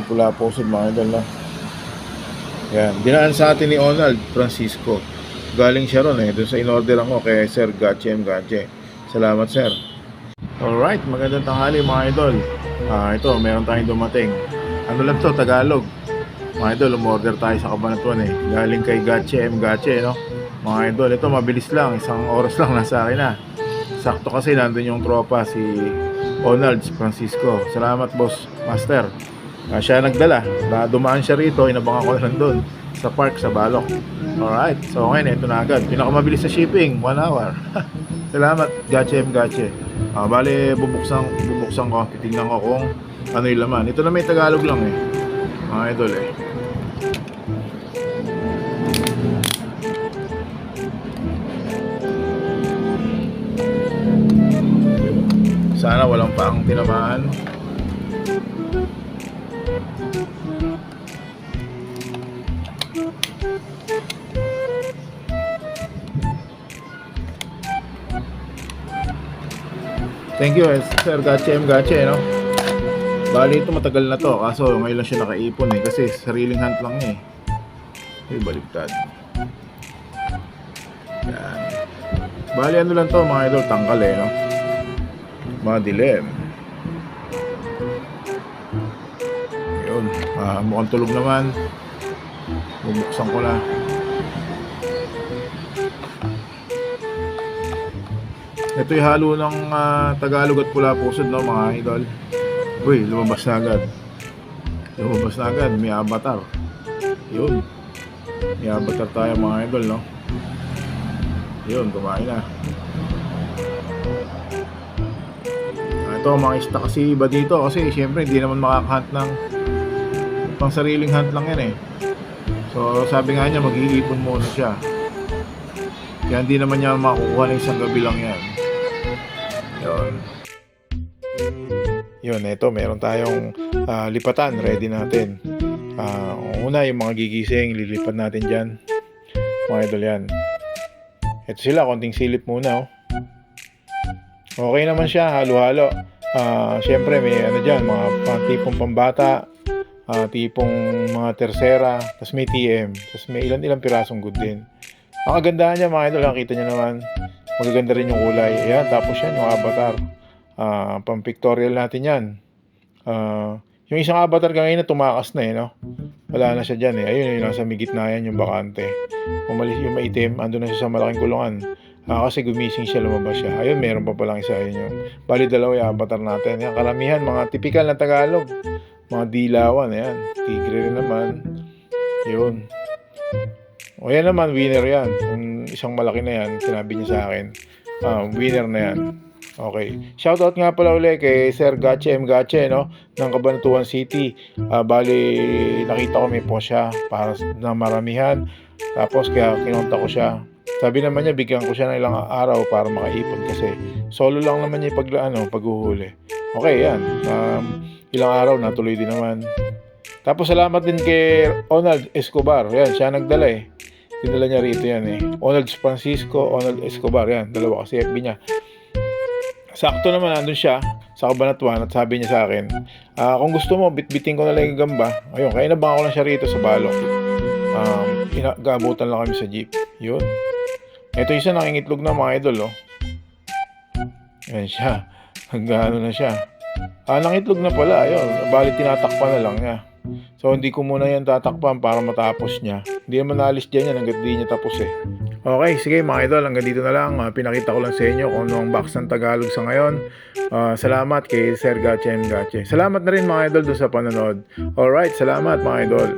Pula Pusod mga idol na. Yan, dinaan sa atin ni Ronald Francisco. Galing siya ron doon sa in-orderan ko kay Sir Gache M. Gache. Salamat sir. Alright, magandang tanghali mga idol. Ito, meron tayong dumating. Ano lang to, Tagalog. Mga idol, umorder tayo sa Cabanatuan galing kay Gache M. Gache, no? Mga idol, ito mabilis lang, isang oras lang nasa akin na. Sakto kasi nandun yung tropa, si Ronald Francisco. Salamat boss, master. Siya nagdala. Dumaan siya rito, inabangan ko lang doon sa park sa Balok. Alright, so ngayon ito na agad. Pinakamabilis sa shipping, 1 hour. Salamat, Gache M. Gache. Bale, bubuksan ko. Titignan ko kung ano yung laman. Ito na may Tagalog lang mga idol Sana walang pang tinamaan. Thank you, Sir Gache M. Gache, no? Bali ito matagal na to, kaso ngayon lang siya nakaipon kasi sariling hunt lang niya baliktad. Yan. Bali ano lang to mga idol, tangkal no? Madilim. Yun, mukhang tulog naman. Bubuksan ko na. Ito yung halo ng Tagalog at Pula Pusod, no, mga idol. Uy, lumabas na agad. May avatar. Yun. May avatar tayo mga idol, no. Yun, kumain na. Ito, mga ista kasi iba dito. Kasi syempre hindi naman makakahunt ng pang sariling hunt lang yan So sabi nga niya, mag-iipon muna siya. Kaya hindi naman niya makukuha ng isang gabi lang yan. Yun, ito meron tayong lipatan, ready natin. Una yung mga gigising, lilipat natin dyan mga idol yan. Ito sila, konting silip muna Okay naman siya, halo-halo. Syempre may dyan, mga tipong pambata, tipong mga tersera, tapos may TM, tapos may ilan pirasong good din. Ang kagandahan niya mga idol, nakita niyo naman, magaganda rin yung kulay. Ayan, tapos yan, yung avatar. Pang-pictorial natin yan. Yung isang avatar kanina tumakas na no? Wala na siya dyan Ayun, yung nasa migit na yan, yung bakante. Umalis yung maitim, ando na siya sa malaking kulungan. Kasi gumising siya, lumabas siya. Ayun, meron pa palang isa. Ayun yung bali dalawa yung avatar natin. Yan, karamihan, mga typical na Tagalog. Mga dilawan, ayan. Tigre rin naman. Yun. O yan naman, winner yan. Yung isang malaki na yan, sinabi niya sa akin. Winner na yan. Okay. Shoutout nga pala ulit kay Sir Gache M. Gache, no? Ng Cabanatuan City. Bali, nakita ko may post siya para na maramihan. Tapos kaya kinontak ko siya. Sabi naman niya, bigyan ko siya ng ilang araw para makaipon kasi solo lang naman niya paghuhuli. Okay, yan. Ilang araw natuloy din naman. Tapos salamat din kay Ronald Escobar. Yan, siya nagdala Dinala niya rito yan Ronald Francisco, Ronald Escobar. Yan, dalawa kasi FB niya. Sakto naman nandun siya sa Cabanatuan at sabi niya sa akin, kung gusto mo, bitbitin ko na lang yung gamba. Ayun, kaya nabangan ko lang siya rito sa Balok. Gaabutan lang kami sa jeep. Yun. Ito isa nangingitlog na mga idol, Ayan siya. Hanggang na siya. Nangitlog na pala. Ayun, bali tinatakpan na lang niya. So, hindi ko muna yan tatakpan para matapos niya. Hindi naman naalis dyan yan hanggat di niya tapos Okay, sige mga idol, hanggang dito na lang. Pinakita ko lang sa inyo kung ano ang box ng Tagalog sa ngayon. Salamat kay Sir Gache M. Gache. Salamat na rin mga idol doon sa panonood. Alright, salamat mga idol.